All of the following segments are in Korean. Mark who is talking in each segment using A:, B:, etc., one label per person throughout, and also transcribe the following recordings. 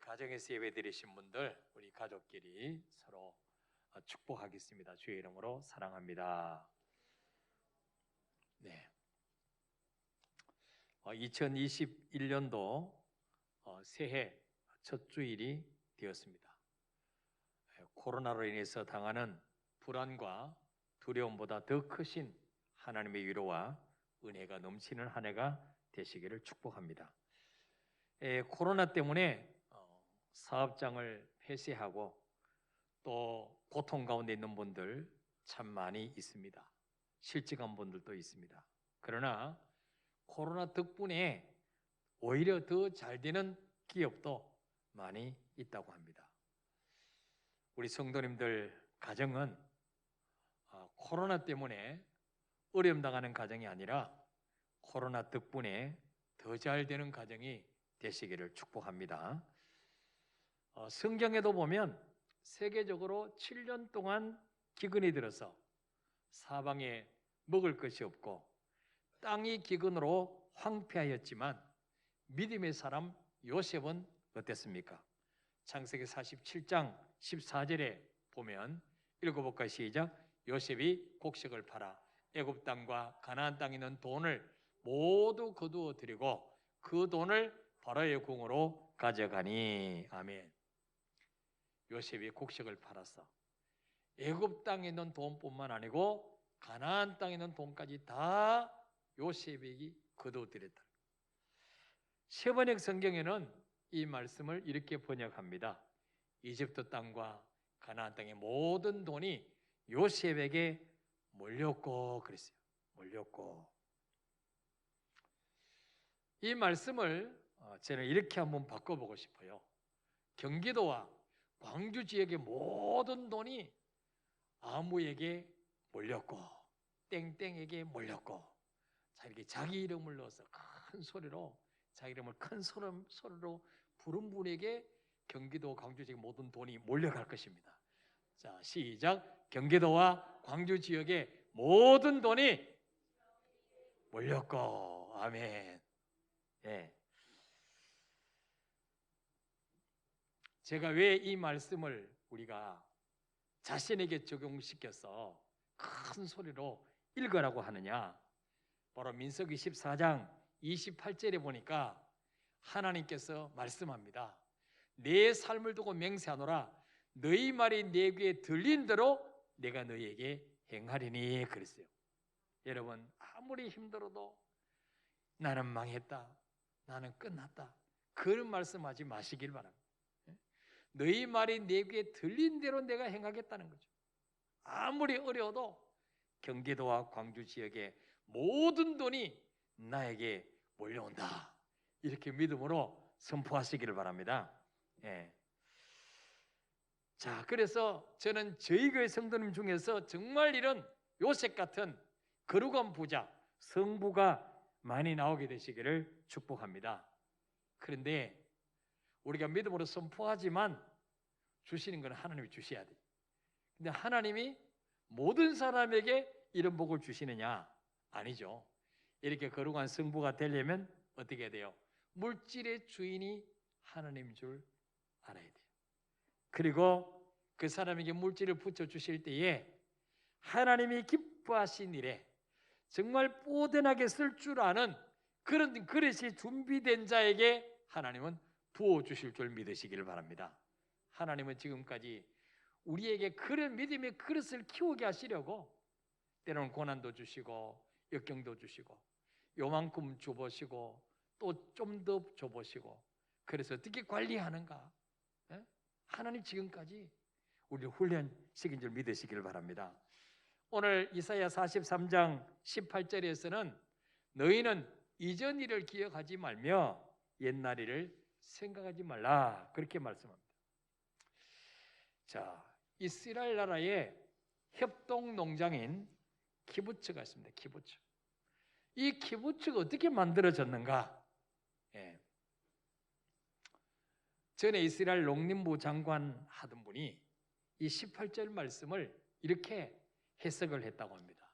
A: 가정에서 예배드리신 분들, 우리 가족끼리 서로 축복하겠습니다. 주의 이름으로 사랑합니다. 네. 2021년도 새해 첫 주일이 되었습니다. 코로나로 인해서 당하는 불안과 두려움보다 더 크신 하나님의 위로와 은혜가 넘치는 한 해가 되시기를 축복합니다. 코로나 때문에 사업장을 폐쇄하고 또 고통 가운데 있는 분들 참 많이 있습니다. 실직한 분들도 있습니다. 그러나 코로나 덕분에 오히려 더 잘 되는 기업도 많이 있다고 합니다. 우리 성도님들 가정은 코로나 때문에 어려움 당하는 가정이 아니라 코로나 덕분에 더 잘 되는 가정이 되시기를 축복합니다. 성경에도 보면 세계적으로 7년 동안 기근이 들어서 사방에 먹을 것이 없고 땅이 기근으로 황폐하였지만 믿음의 사람 요셉은 어땠습니까? 창세기 47장 14절에 보면 읽어볼까요? 시작. 요셉이 곡식을 팔아 애굽 땅과 가나안 땅에 있는 돈을 모두 거두어 드리고 그 돈을 바로의 궁으로 가져가니. 아멘. 요셉이 곡식을 팔았어. 애굽 땅에 있는 돈뿐만 아니고 가나안 땅에 있는 돈까지 다 요셉이 거두어 드렸다. 세번역 성경에는 이 말씀을 이렇게 번역합니다. 이집트 땅과 가나안 땅의 모든 돈이 요셉에게 몰렸고 그랬어요. 몰렸고. 이 말씀을 저는 이렇게 한번 바꿔보고 싶어요. 경기도와 광주 지역의 모든 돈이 아무에게 몰렸고 땡땡에게 몰렸고, 자, 이렇게 자기 이름을 넣어서 큰 소리로 자기 이름을 큰 소리로 부른 분에게 경기도 광주 지역 모든 돈이 몰려갈 것입니다. 자, 시작. 경기도와 광주 지역의 모든 돈이 몰렸고. 아멘. 예. 제가 왜 이 말씀을 우리가 자신에게 적용시켜서 큰 소리로 읽으라고 하느냐? 바로 민수기 14장 28절에 보니까 하나님께서 말씀합니다. 내 삶을 두고 맹세하노라. 너희 말이 내 귀에 들린 대로 내가 너희에게 행하리니 그랬어요. 여러분, 아무리 힘들어도 나는 망했다, 나는 끝났다, 그런 말씀하지 마시길 바랍니다. 너희 말이 내 귀에 들린 대로 내가 행하겠다는 거죠. 아무리 어려워도 경기도와 광주 지역의 모든 돈이 나에게 몰려온다, 이렇게 믿음으로 선포하시기를 바랍니다. 예. 자, 그래서 저는 저희 교회 성도님 중에서 정말 이런 요셉 같은 거룩한 부자, 성부가 많이 나오게 되시기를 축복합니다. 그런데 우리가 믿음으로 선포하지만 주시는 건 하나님이 주셔야 돼요. 근데 하나님이 모든 사람에게 이런 복을 주시느냐? 아니죠. 이렇게 거룩한 성부가 되려면 어떻게 해야 돼요? 물질의 주인이 하나님인 줄 알아야 돼요. 그리고 그 사람에게 물질을 붙여주실 때에 하나님이 기뻐하신 일에 정말 뽀대나게 쓸 줄 아는 그런 그릇이 준비된 자에게 하나님은 부어주실 줄 믿으시기를 바랍니다. 하나님은 지금까지 우리에게 그런 믿음의 그릇을 키우게 하시려고 때로는 고난도 주시고 역경도 주시고 요만큼 줘보시고 또 좀 더 줘보시고, 그래서 어떻게 관리하는가? 하나님 지금까지 우리를 훈련시킨 줄 믿으시기를 바랍니다. 오늘 이사야 43장 18절에서는 너희는 이전 일을 기억하지 말며 옛날 일을 생각하지 말라, 그렇게 말씀합니다. 자, 이스라엘 나라에 협동농장인 키부츠가 있습니다. 키부츠. 이 키부츠가 어떻게 만들어졌는가? 예. 전에 이스라엘 농림부 장관 하던 분이 이 18절 말씀을 이렇게 해석을 했다고 합니다.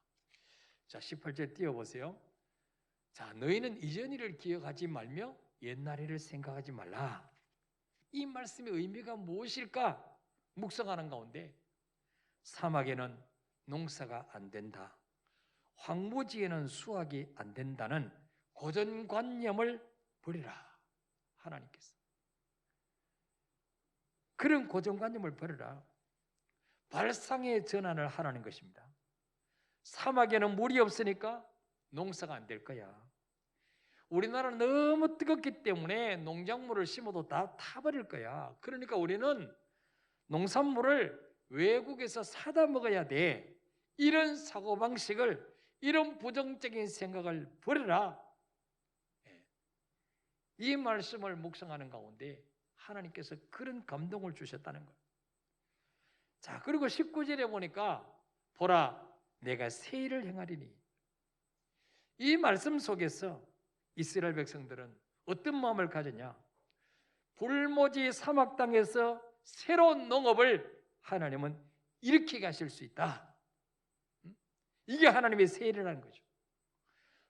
A: 자, 18절 띄워보세요. 자, 너희는 이전 일을 기억하지 말며 옛날 일을 생각하지 말라. 이 말씀의 의미가 무엇일까 묵상하는 가운데 사막에는 농사가 안 된다, 황무지에는 수확이 안 된다는 고정관념을 버리라. 하나님께서 그런 고정관념을 버리라. 발상의 전환을 하라는 것입니다. 사막에는 물이 없으니까 농사가 안 될 거야. 우리나라는 너무 뜨겁기 때문에 농작물을 심어도 다 타버릴 거야. 그러니까 우리는 농산물을 외국에서 사다 먹어야 돼. 이런 사고방식을, 이런 부정적인 생각을 버려라. 이 말씀을 묵상하는 가운데 하나님께서 그런 감동을 주셨다는 거예요. 자, 그리고 19절에 보니까 보라, 내가 새 일을 행하리니. 이 말씀 속에서 이스라엘 백성들은 어떤 마음을 가졌냐? 불모지 사막 땅에서 새로운 농업을 하나님은 일으키게 하실 수 있다. 이게 하나님의 새 일이라는 거죠.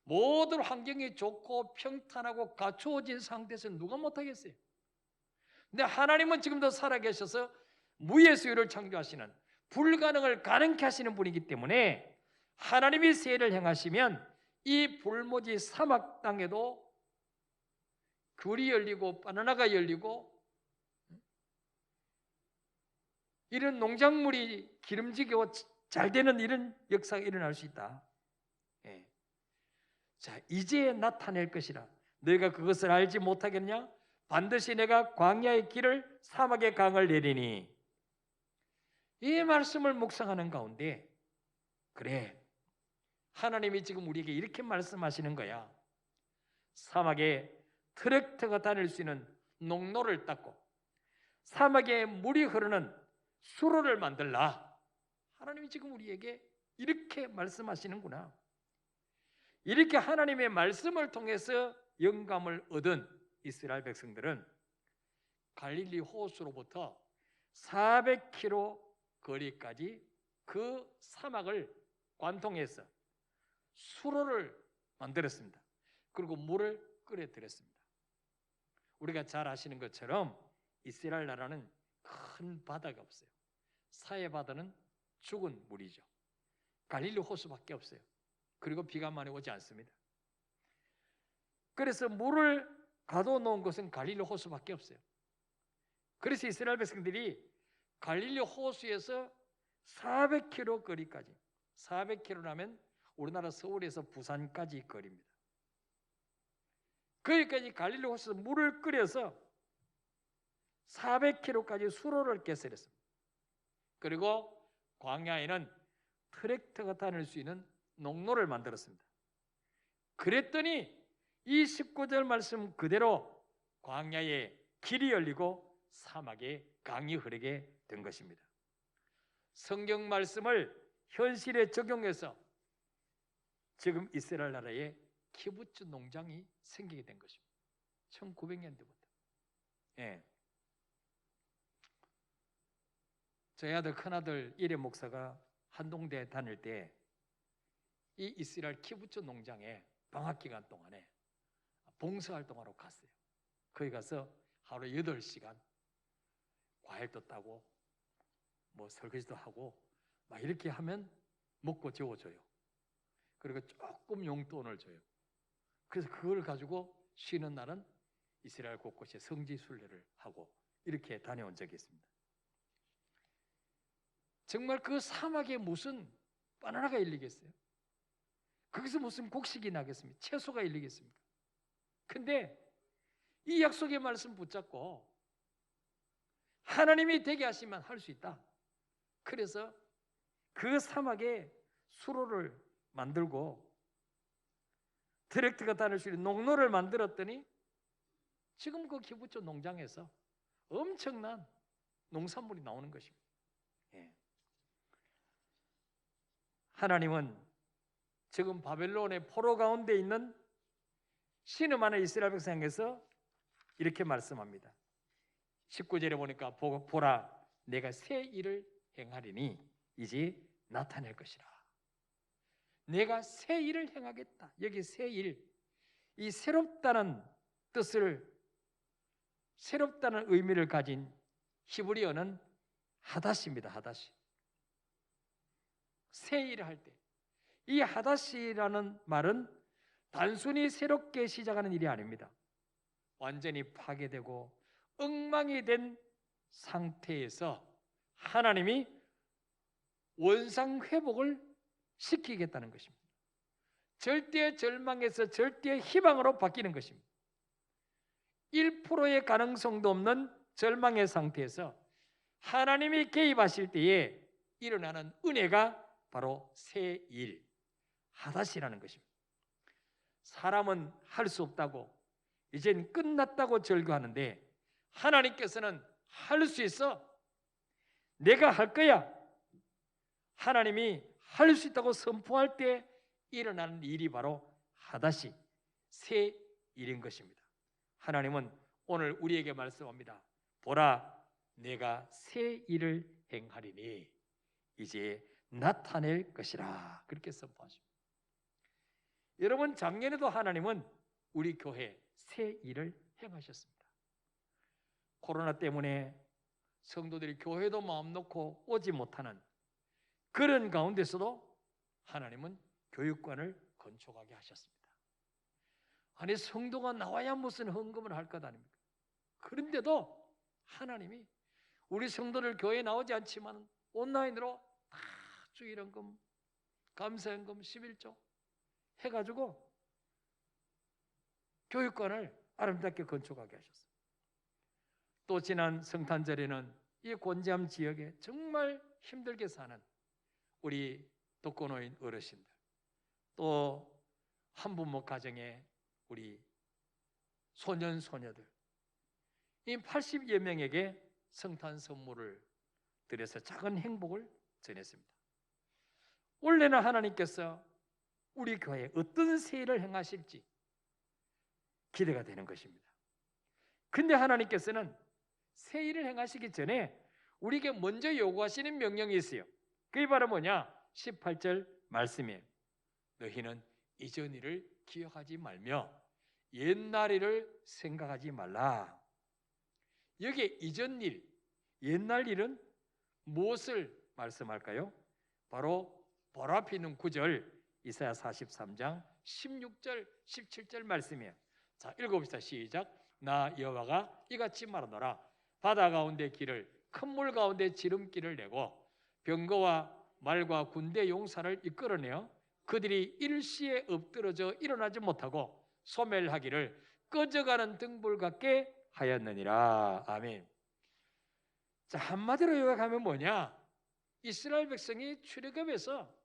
A: 모든 환경이 좋고 평탄하고 갖추어진 상태에서 누가 못하겠어요? 근데 하나님은 지금도 살아계셔서 무의 수요를 창조하시는, 불가능을 가능케 하시는 분이기 때문에 하나님이 새 일을 행하시면 이 불모지 사막 땅에도 귤이 열리고 바나나가 열리고 이런 농작물이 기름지고 잘 되는 이런 역사가 일어날 수 있다. 예. 자, 이제 나타낼 것이라. 너희가 그것을 알지 못하겠냐? 반드시 내가 광야의 길을 사막의 강을 내리니. 이 말씀을 묵상하는 가운데 그래, 하나님이 지금 우리에게 이렇게 말씀하시는 거야. 사막에 트랙터가 다닐 수 있는 농로를 닦고 사막에 물이 흐르는 수로를 만들라. 하나님이 지금 우리에게 이렇게 말씀하시는구나. 이렇게 하나님의 말씀을 통해서 영감을 얻은 이스라엘 백성들은 갈릴리 호수로부터 400km 거리까지 그 사막을 관통해서 수로를 만들었습니다. 그리고 물을 끓여들였습니다. 우리가 잘 아시는 것처럼 이스라엘 나라는 큰 바다가 없어요. 사해 바다는 죽은 물이죠. 갈릴리 호수밖에 없어요. 그리고 비가 많이 오지 않습니다. 그래서 물을 가둬놓은 곳은 갈릴리 호수밖에 없어요. 그래서 이스라엘 백성들이 갈릴리 호수에서 400km 거리까지, 400km라면 우리나라 서울에서 부산까지 거리입니다. 거기까지 갈릴리 호수에서 물을 끓여서 400km까지 수로를 개설했습니다. 그리고 광야에는 트랙터가 다닐 수 있는 농로를 만들었습니다. 그랬더니 이 19절 말씀 그대로 광야에 길이 열리고 사막에 강이 흐르게 된 것입니다. 성경 말씀을 현실에 적용해서 지금 이스라엘 나라에 키부츠 농장이 생기게 된 것입니다. 1900년대부터. 예. 저희 아들 큰아들 이래 목사가 한동대 다닐 때 이 이스라엘 키부츠 농장에 방학 기간 동안에 봉사활동하러 갔어요. 거기 가서 하루 8시간 과일도 따고 뭐 설거지도 하고 막 이렇게 하면 먹고 재워줘요. 그리고 조금 용돈을 줘요. 그래서 그걸 가지고 쉬는 날은 이스라엘 곳곳에 성지 순례를 하고 이렇게 다녀온 적이 있습니다. 정말 그 사막에 무슨 바나나가 열리겠어요? 거기서 무슨 곡식이 나겠습니까? 채소가 열리겠습니까? 근데 이 약속의 말씀 붙잡고 하나님이 되게 하시면 할 수 있다. 그래서 그 사막에 수로를 만들고 트랙터가 다닐 수 있는 농로를 만들었더니 지금 그 키부츠 농장에서 엄청난 농산물이 나오는 것입니다. 예. 하나님은 지금 바벨론의 포로 가운데 있는 신음하는 이스라엘 백성에게서 이렇게 말씀합니다. 19절에 보니까 보라, 내가 새 일을 행하리니 이제 나타낼 것이라. 내가 새 일을 행하겠다. 여기 새 일, 이 새롭다는 뜻을 새롭다는 의미를 가진 히브리어는 하다시입니다. 하다시. 새 일을 할 때. 이 하다시라는 말은 단순히 새롭게 시작하는 일이 아닙니다. 완전히 파괴되고 엉망이 된 상태에서 하나님이 원상 회복을 시키겠다는 것입니다. 절대 절망에서 절대 희망으로 바뀌는 것입니다. 1%의 가능성도 없는 절망의 상태에서 하나님이 개입하실 때에 일어나는 은혜가 바로 새 일, 하다시라는 것입니다. 사람은 할 수 없다고, 이젠 끝났다고 절규하는데 하나님께서는 할 수 있어. 내가 할 거야. 하나님이 할 수 있다고 선포할 때 일어나는 일이 바로 하다시, 새 일인 것입니다. 하나님은 오늘 우리에게 말씀합니다. 보라, 내가 새 일을 행하리니 이제 나타낼 것이라. 그렇게 선포하십니다. 여러분, 작년에도 하나님은 우리 교회 새 일을 행하셨습니다. 코로나 때문에 성도들이 교회도 마음 놓고 오지 못하는 그런 가운데서도 하나님은 교육관을 건축하게 하셨습니다. 아니, 성도가 나와야 무슨 헌금을 할 것 아닙니까? 그런데도 하나님이 우리 성도를 교회에 나오지 않지만 온라인으로 다 주일헌금, 감사헌금, 11조 해가지고 교육관을 아름답게 건축하게 하셨어요. 또 지난 성탄절에는 이 곤지암 지역에 정말 힘들게 사는 우리 독거노인 어르신들, 또 한부모 가정에 우리 소년 소녀들, 이 80여 명에게 성탄 선물을 드려서 작은 행복을 전했습니다. 원래는 하나님께서 우리 교회에 어떤 새 일을 행하실지 기대가 되는 것입니다. 근데 하나님께서는 새 일을 행하시기 전에 우리에게 먼저 요구하시는 명령이 있어요. 그게 바로 뭐냐? 18절 말씀이에요. 너희는 이전 일을 기억하지 말며 옛날 일을 생각하지 말라. 여기에 이전 일, 옛날 일은 무엇을 말씀할까요? 바로 보라피 있는 9절 이사야 43장 16절 17절 말씀이에요. 자, 읽어봅시다. 시작. 나 여호와가 이같이 말하노라. 바다 가운데 길을, 큰 물 가운데 지름길을 내고 병거와 말과 군대 용사를 이끌어내어 그들이 일시에 엎드러져 일어나지 못하고 소멸하기를 꺼져가는 등불 같게 하였느니라. 아멘. 자, 한마디로 요약하면 뭐냐? 이스라엘 백성이 출애굽에서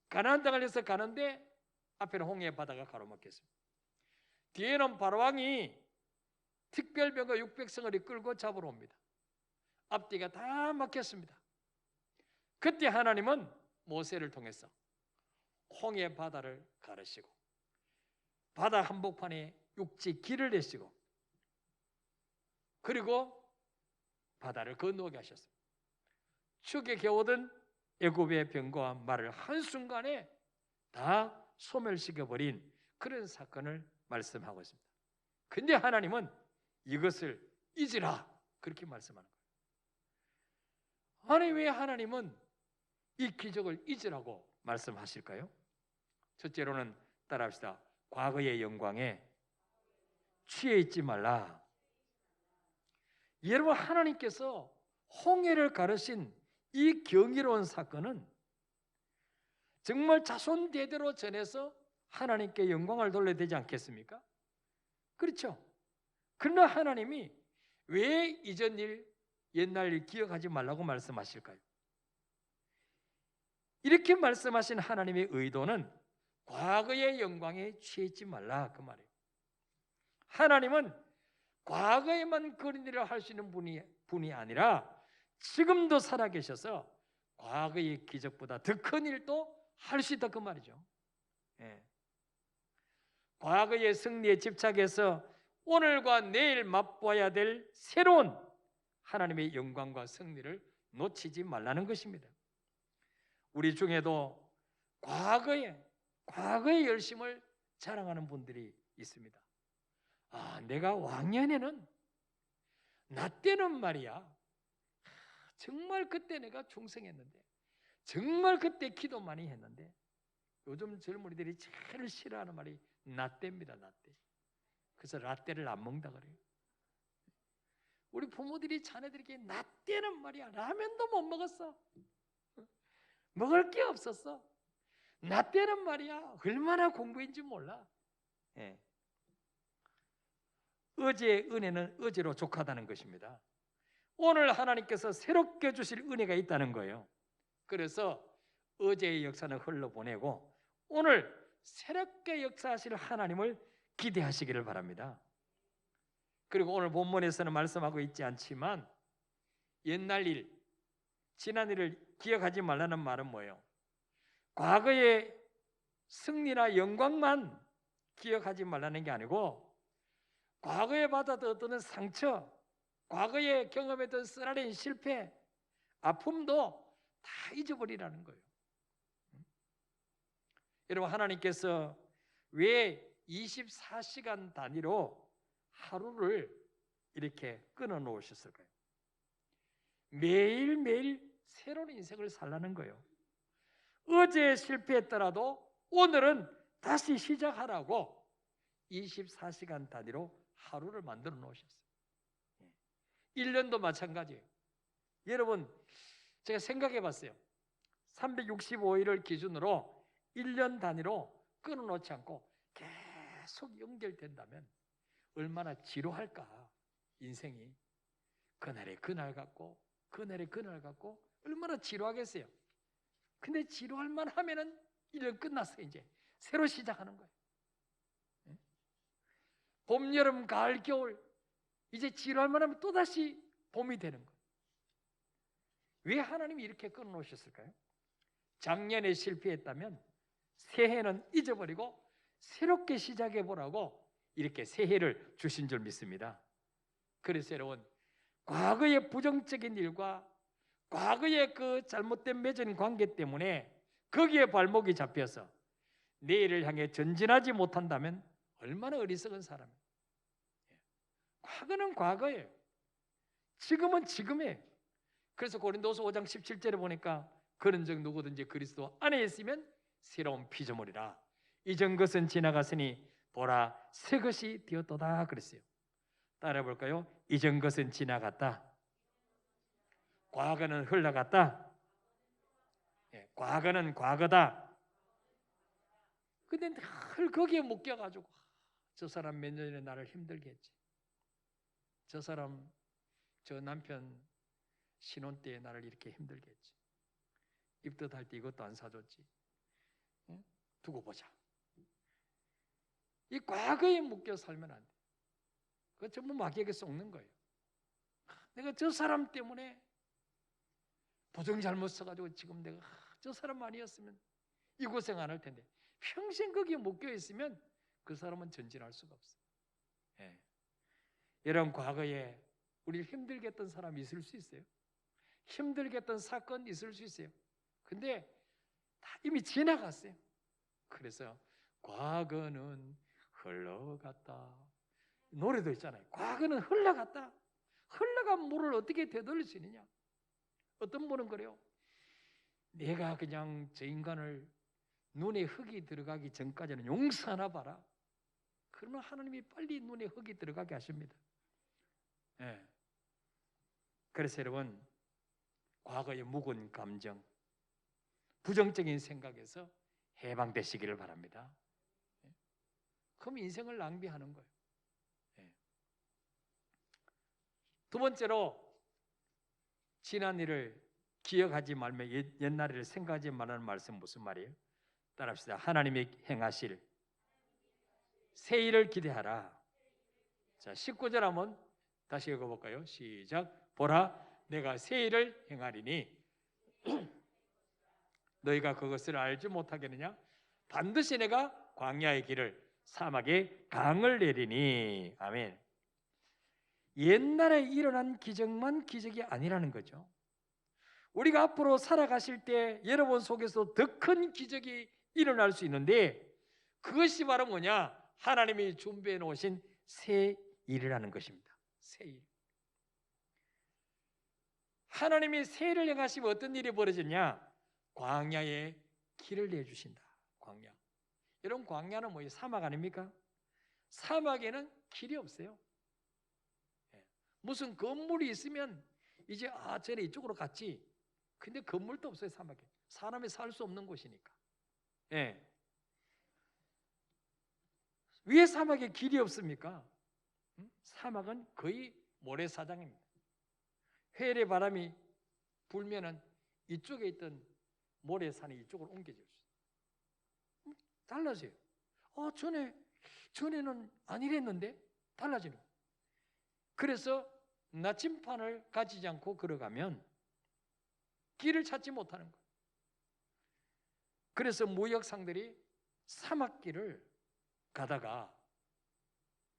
A: 가나안 땅을 해서 가는데 앞에는 홍해 바다가 가로막혔습니다. 뒤에는 바로왕이 특별병거 600성을 이끌고 잡으러 옵니다. 앞뒤가 다 막혔습니다. 그때 하나님은 모세를 통해서 홍해 바다를 가르시고 바다 한복판에 육지 길을 내시고 그리고 바다를 건너게 하셨습니다. 축에 겨우든 애굽의 병거와 말을 한순간에 다 소멸시켜버린 그런 사건을 말씀하고 있습니다. 근데 하나님은 이것을 잊으라 그렇게 말씀하는 거예요. 아니, 왜 하나님은 이 기적을 잊으라고 말씀하실까요? 첫째로는 따라합시다. 과거의 영광에 취해 있지 말라. 여러분, 하나님께서 홍해를 가르신 이 경이로운 사건은 정말 자손 대대로 전해서 하나님께 영광을 돌려야 되지 않겠습니까? 그렇죠? 그러나 하나님이 왜 이전 일, 옛날 일 기억하지 말라고 말씀하실까요? 이렇게 말씀하신 하나님의 의도는 과거의 영광에 취했지 말라 그 말이에요. 하나님은 과거에만 그런 일을 할 수 있는 분이 아니라 지금도 살아계셔서 과거의 기적보다 더 큰 일도 할 수 있다 그 말이죠. 예. 과거의 승리에 집착해서 오늘과 내일 맛봐야 될 새로운 하나님의 영광과 승리를 놓치지 말라는 것입니다. 우리 중에도 과거의 열심을 자랑하는 분들이 있습니다. 내가 왕년에는 나 때는 말이야 정말 그때 내가 충성했는데 정말 그때 기도 많이 했는데 요즘 젊은이들이 제일 싫어하는 말이 나 때입니다. 나 때. 그래서 라떼를 안 먹는다 그래요. 우리 부모들이 자녀들에게 나 때는 말이야 라면도 못 먹었어. 먹을 게 없었어. 나 때는 말이야 얼마나 공부했는지 몰라. 예. 어제의 은혜는 어제로 족하다는 것입니다. 오늘 하나님께서 새롭게 주실 은혜가 있다는 거예요. 그래서 어제의 역사는 흘러보내고 오늘 새롭게 역사하실 하나님을 기대하시기를 바랍니다. 그리고 오늘 본문에서는 말씀하고 있지 않지만 옛날 일, 지난 일을 기억하지 말라는 말은 뭐예요? 과거의 승리나 영광만 기억하지 말라는 게 아니고 과거에 받았던 어떤 상처, 과거에 경험했던 쓰라린 실패, 아픔도 다 잊어버리라는 거예요. 여러분 하나님께서 왜 24시간 단위로 하루를 이렇게 끊어 놓으셨을까요? 매일매일 새로운 인생을 살라는 거예요. 어제 실패했더라도 오늘은 다시 시작하라고 24시간 단위로 하루를 만들어 놓으셨어요. 1년도 마찬가지예요. 여러분 제가 생각해 봤어요. 365일을 기준으로 1년 단위로 끊어놓지 않고 계속 연결된다면 얼마나 지루할까 인생이. 그날에 그날 같고 그날에 그날 같고 얼마나 지루하겠어요. 근데 지루할 만하면은 1년 끝났어요. 이제 새로 시작하는 거예요. 봄, 여름, 가을, 겨울 이제 지루할 만하면 또다시 봄이 되는 거예요. 왜 하나님이 이렇게 끊어놓으셨을까요? 작년에 실패했다면 새해는 잊어버리고 새롭게 시작해보라고 이렇게 새해를 주신 줄 믿습니다. 그래서 여러분 과거의 부정적인 일과 과거의 그 잘못된 맺은 관계 때문에 거기에 발목이 잡혀서 내일을 향해 전진하지 못한다면 얼마나 어리석은 사람이에요. 과거는 과거예요. 지금은 지금이에요. 그래서 고린도서 5장 17절에 보니까 그런즉 누구든지 그리스도 안에 있으면 새로운 피조물이라. 이전 것은 지나갔으니 보라 새 것이 되었도다 그랬어요. 따라 볼까요? 이전 것은 지나갔다. 과거는 흘러갔다. 과거는 과거다. 근데 늘 거기에 묶여가지고 저 사람 몇 년에 나를 힘들게 했지. 저 사람 저 남편 신혼 때 나를 이렇게 힘들게 했지. 입덧할 때 이것도 안 사줬지. 두고 보자. 이 과거에 묶여 살면 안 돼. 그거 전부 마귀에게 속는 거예요. 내가 저 사람 때문에 보정 잘못 써가지고 지금 내가 저 사람 아니었으면 이 고생 안 할 텐데 평생 거기에 묶여 있으면 그 사람은 전진할 수가 없어요. 예. 여러분 과거에 우리를 힘들게 했던 사람이 있을 수 있어요. 힘들게 했던 사건 있을 수 있어요. 근데 다 이미 지나갔어요. 그래서 과거는 흘러갔다. 노래도 있잖아요. 과거는 흘러갔다. 흘러간 물을 어떻게 되돌릴 수 있느냐? 어떤 분은 그래요. 내가 그냥 저 인간을 눈에 흙이 들어가기 전까지는 용서하나 봐라. 그러면 하나님이 빨리 눈에 흙이 들어가게 하십니다. 예. 그래서 여러분 과거의 묵은 감정, 부정적인 생각에서 해방되시기를 바랍니다. 그럼 인생을 낭비하는 거예요. 두 번째로 지난 일을 기억하지 말며 옛날 일을 생각하지 말라는 말씀 무슨 말이에요? 따라합시다. 하나님이 행하실 새 일을 기대하라. 자, 19절 한번 다시 읽어볼까요? 시작. 보라 내가 새 일을 행하리니 너희가 그것을 알지 못하겠느냐? 반드시 내가 광야의 길을 사막에 강을 내리니. 아멘. 옛날에 일어난 기적만 기적이 아니라는 거죠. 우리가 앞으로 살아가실 때 여러분 속에서 더 큰 기적이 일어날 수 있는데 그것이 바로 뭐냐? 하나님이 준비해 놓으신 새 일이라는 것입니다. 새 일. 하나님이 새 일을 행하시면 어떤 일이 벌어지냐? 광야에 길을 내주신다. 광야. 여러분, 광야는 뭐예요? 사막 아닙니까? 사막에는 길이 없어요. 무슨 건물이 있으면 이제 쟤네 이쪽으로 갔지. 근데 건물도 없어요. 사막에. 사람이 살 수 없는 곳이니까. 예. 왜 사막에 길이 없습니까? 사막은 거의 모래사장입니다. 회일의 바람이 불면은 이쪽에 있던 모래산이 이쪽으로 옮겨질 수 있어요. 달라져요. 전에는 안 이랬는데 달라지는 거예요. 그래서 나침판을 가지지 않고 걸어가면 길을 찾지 못하는 거예요. 그래서 무역상들이 사막길을 가다가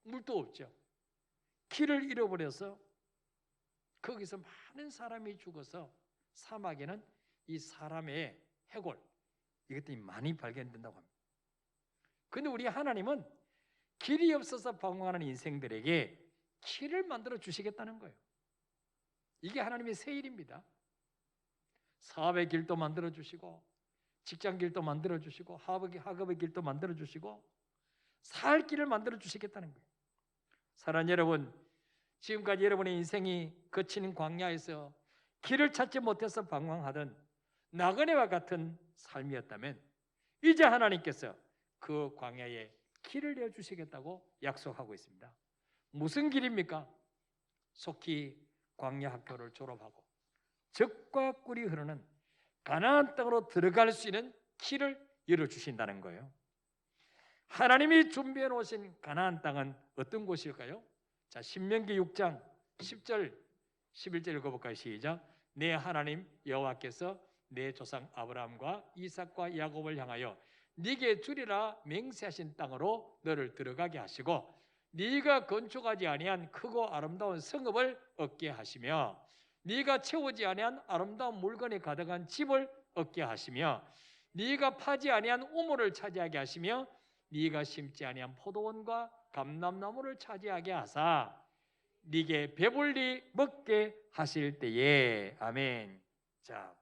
A: 물도 없죠. 길을 잃어버려서 거기서 많은 사람이 죽어서 사막에는 이 사람의 해골 이것들이 많이 발견된다고 합니다. 그런데 우리 하나님은 길이 없어서 방황하는 인생들에게 길을 만들어 주시겠다는 거예요. 이게 하나님의 새 일입니다. 사업의 길도 만들어 주시고 직장 길도 만들어 주시고 학업의 길도 만들어 주시고 살 길을 만들어 주시겠다는 거예요. 사랑하는 여러분, 지금까지 여러분의 인생이 거치는 광야에서 길을 찾지 못해서 방황하던 나그네와 같은 삶이었다면 이제 하나님께서 그 광야에 길을 내주시겠다고 약속하고 있습니다. 무슨 길입니까? 속히 광야 학교를 졸업하고 젖과 꿀이 흐르는 가나안 땅으로 들어갈 수 있는 길을 열어주신다는 거예요. 하나님이 준비해 놓으신 가나안 땅은 어떤 곳일까요? 자, 신명기 6장 10절 11절 읽어볼까요? 시작. 내 하나님 여호와께서 내 조상 아브라함과 이삭과 야곱을 향하여 네게 주리라 맹세하신 땅으로 너를 들어가게 하시고 네가 건축하지 아니한 크고 아름다운 성읍을 얻게 하시며 네가 채우지 아니한 아름다운 물건이 가득한 집을 얻게 하시며 네가 파지 아니한 우물을 차지하게 하시며 네가 심지 아니한 포도원과 감람나무를 차지하게 하사 네게 배불리 먹게 하실 때에 아멘. 자,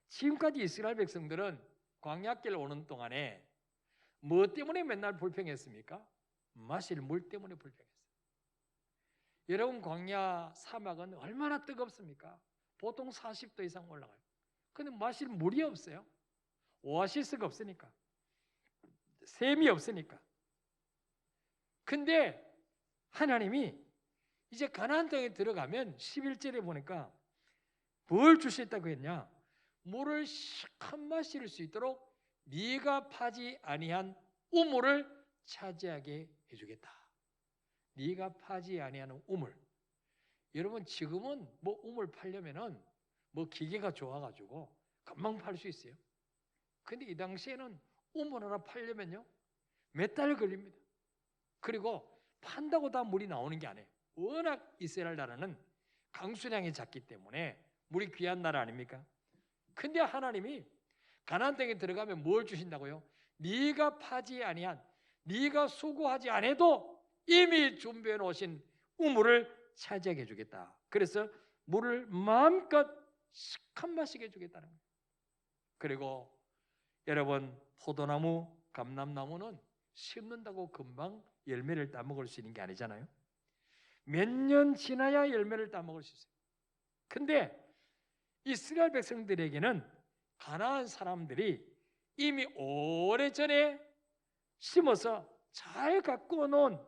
A: 지금까지 이스라엘 백성들은 광야길 오는 동안에 뭐 때문에 맨날 불평했습니까? 마실 물 때문에 불평했어요. 여러분, 광야 사막은 얼마나 뜨겁습니까? 보통 40도 이상 올라가요. 근데 마실 물이 없어요. 오아시스가 없으니까. 샘이 없으니까. 근데 하나님이 이제 가나안 땅에 들어가면 11절에 보니까 뭘 주시겠다고 했냐? 물을 시컷 마실 수 있도록 네가 파지 아니한 우물을 차지하게 해주겠다. 네가 파지 아니하는 우물. 여러분, 지금은 뭐 우물 파려면은 뭐 기계가 좋아가지고 금방 팔 수 있어요. 근데 이 당시에는 우물 하나 팔려면요 몇 달 걸립니다. 그리고 판다고 다 물이 나오는 게 아니에요. 워낙 이스라엘 나라는 강수량이 작기 때문에 물이 귀한 나라 아닙니까? 근데 하나님이 가나안 땅에 들어가면 뭘 주신다고요? 네가 파지 아니한, 네가 수고하지 않아도 이미 준비해 놓으신 우물을 차지하게 해주겠다. 그래서 물을 마음껏 시컷 마시게 해주겠다는 거예요. 그리고 여러분, 포도나무, 감람나무는 심는다고 금방 열매를 따먹을 수 있는 게 아니잖아요. 몇 년 지나야 열매를 따먹을 수 있어요. 근데 이스라엘 백성들에게는 가나안 사람들이 이미 오래전에 심어서 잘 가꾸어 놓은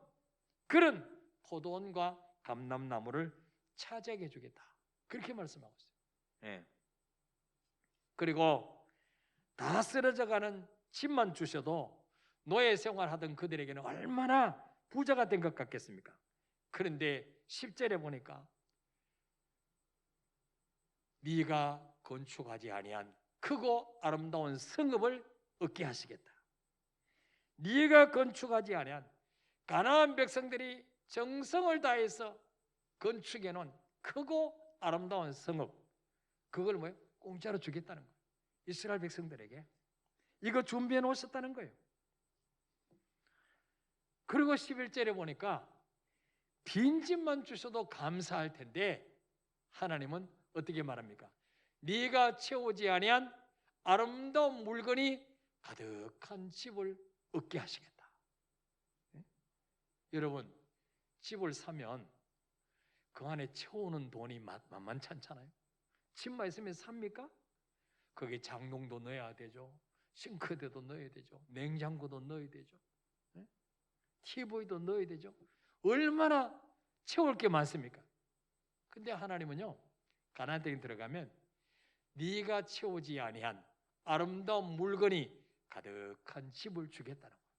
A: 그런 포도원과 감람나무를 차지하게 해주겠다. 그렇게 말씀하고 있어요. 네. 그리고 다 쓰러져가는 집만 주셔도 노예 생활하던 그들에게는 얼마나 부자가 된 것 같겠습니까? 그런데 10절에 보니까 네가 건축하지 아니한 크고 아름다운 성읍을 얻게 하시겠다. 네가 건축하지 아니한 가나안 백성들이 정성을 다해서 건축해 놓은 크고 아름다운 성읍, 그걸 뭐예요? 공짜로 주겠다는 거예요. 이스라엘 백성들에게 이거 준비해 놓으셨다는 거예요. 그리고 11절에 보니까 빈집만 주셔도 감사할 텐데 하나님은 어떻게 말합니까? 네가 채우지 아니한 아름다운 물건이 가득한 집을 얻게 하시겠다. 여러분, 집을 사면 그 안에 채우는 돈이 만만치 않잖아요. 집만 있으면 삽니까? 거기 장롱도 넣어야 되죠. 싱크대도 넣어야 되죠. 냉장고도 넣어야 되죠. TV도 넣어야 되죠. 얼마나 채울 게 많습니까? 근데 하나님은요, 가나안 땅에 들어가면 네가 채우지 아니한 아름다운 물건이 가득한 집을 주겠다는 거예요.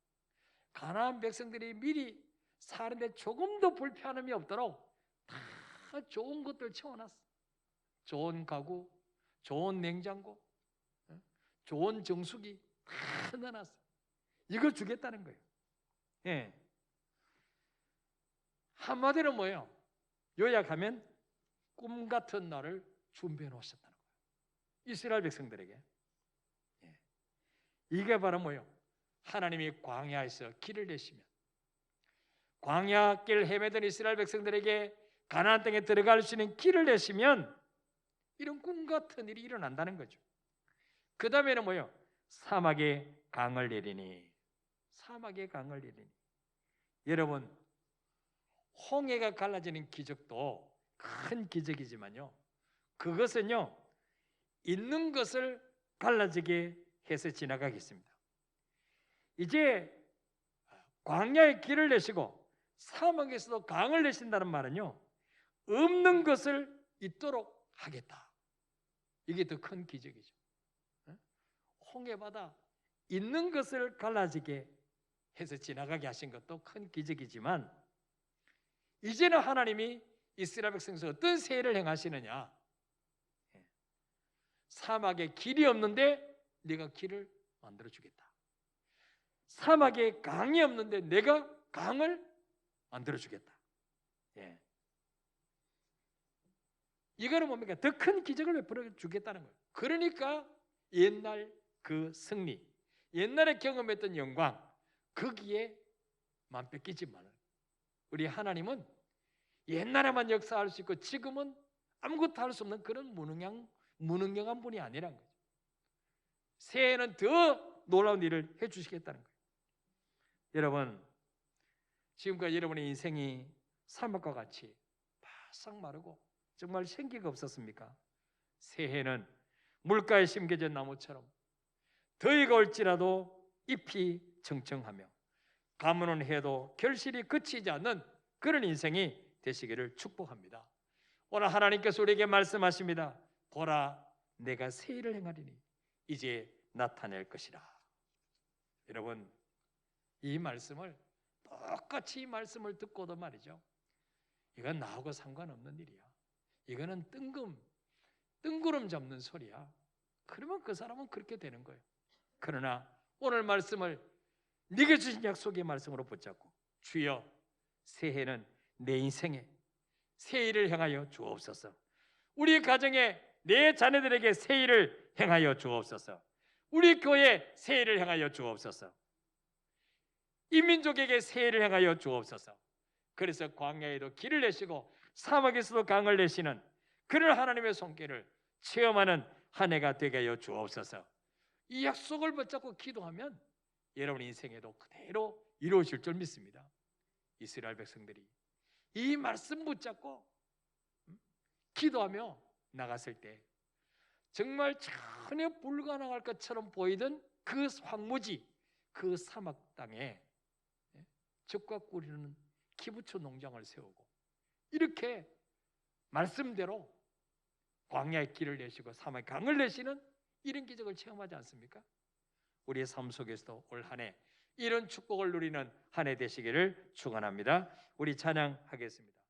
A: 가나안 백성들이 미리 사는데 조금도 불편함이 없도록 다 좋은 것들 채워놨어. 좋은 가구, 좋은 냉장고, 좋은 정수기 다 넣어놨어. 이걸 주겠다는 거예요. 예. 한마디로 뭐예요? 요약하면 꿈 같은 날을 준비해 놓으셨다는 거예요. 이스라엘 백성들에게. 예. 이게 바로 뭐예요? 하나님이 광야에서 길을 내시면 광야 길 헤매던 이스라엘 백성들에게 가나안 땅에 들어갈 수 있는 길을 내시면 이런 꿈 같은 일이 일어난다는 거죠. 그 다음에는 뭐예요? 사막에 강을 내리니. 사막에 강을 내리니. 여러분, 홍해가 갈라지는 기적도 큰 기적이지만요, 그것은요 있는 것을 갈라지게 해서 지나가겠습니다. 이제 광야의 길을 내시고 사막에서도 강을 내신다는 말은요, 없는 것을 있도록 하겠다. 이게 더 큰 기적이죠. 홍해바다 있는 것을 갈라지게 해서 지나가게 하신 것도 큰 기적이지만, 이제는 하나님이 이스라엘 백성에서 어떤 세일을 행하시느냐? 사막에 길이 없는데 내가 길을 만들어 주겠다. 사막에 강이 없는데 내가 강을 만들어 주겠다. 예. 이거는 뭡니까? 더 큰 기적을 베풀어 주겠다는 거예요. 그러니까 옛날 그 승리, 옛날에 경험했던 영광, 거기에만 뺏기지 말아요. 우리 하나님은 옛날에만 역사할 수 있고 지금은 아무것도 할 수 없는 그런 무능력한 분이 아니란 거죠. 새해에는 더 놀라운 일을 해주시겠다는 거예요. 여러분, 지금까지 여러분의 인생이 사막과 같이 바싹 마르고 정말 생기가 없었습니까? 새해는 물가에 심겨진 나무처럼 더위가 올지라도 잎이 청청하며 가뭄은 해도 결실이 그치지 않는 그런 인생이 되시기를 축복합니다. 오늘 하나님께서 우리에게 말씀하십니다. 보라, 내가 새 일을 행하리니 이제 나타낼 것이라. 여러분, 이 말씀을 똑같이 이 말씀을 듣고도 말이죠, 이건 나하고 상관없는 일이야. 이거는 뜬구름 잡는 소리야. 그러면 그 사람은 그렇게 되는 거예요. 그러나 오늘 말씀을 네게 주신 약속의 말씀으로 붙잡고, 주여, 새해는 내 인생에 새 일을 행하여 주옵소서. 우리 가정에 내 자녀들에게 새 일을 행하여 주옵소서. 우리 교회에 새 일을 행하여 주옵소서. 이 민족에게 새 일을 행하여 주옵소서. 그래서 광야에도 길을 내시고 사막에서도 강을 내시는 그런 하나님의 손길을 체험하는 한 해가 되게 하여 주옵소서. 이 약속을 붙잡고 기도하면 여러분 인생에도 그대로 이루어질 줄 믿습니다. 이스라엘 백성들이 이 말씀 붙잡고 기도하며 나갔을 때 정말 전혀 불가능할 것처럼 보이던 그 황무지, 그 사막 땅에 젖과 꿀이는 기부초 농장을 세우고 이렇게 말씀대로 광야의 길을 내시고 사막의 강을 내시는 이런 기적을 체험하지 않습니까? 우리의 삶 속에서도 올 한 해 이런 축복을 누리는 한 해 되시기를 축원합니다. 우리 찬양하겠습니다.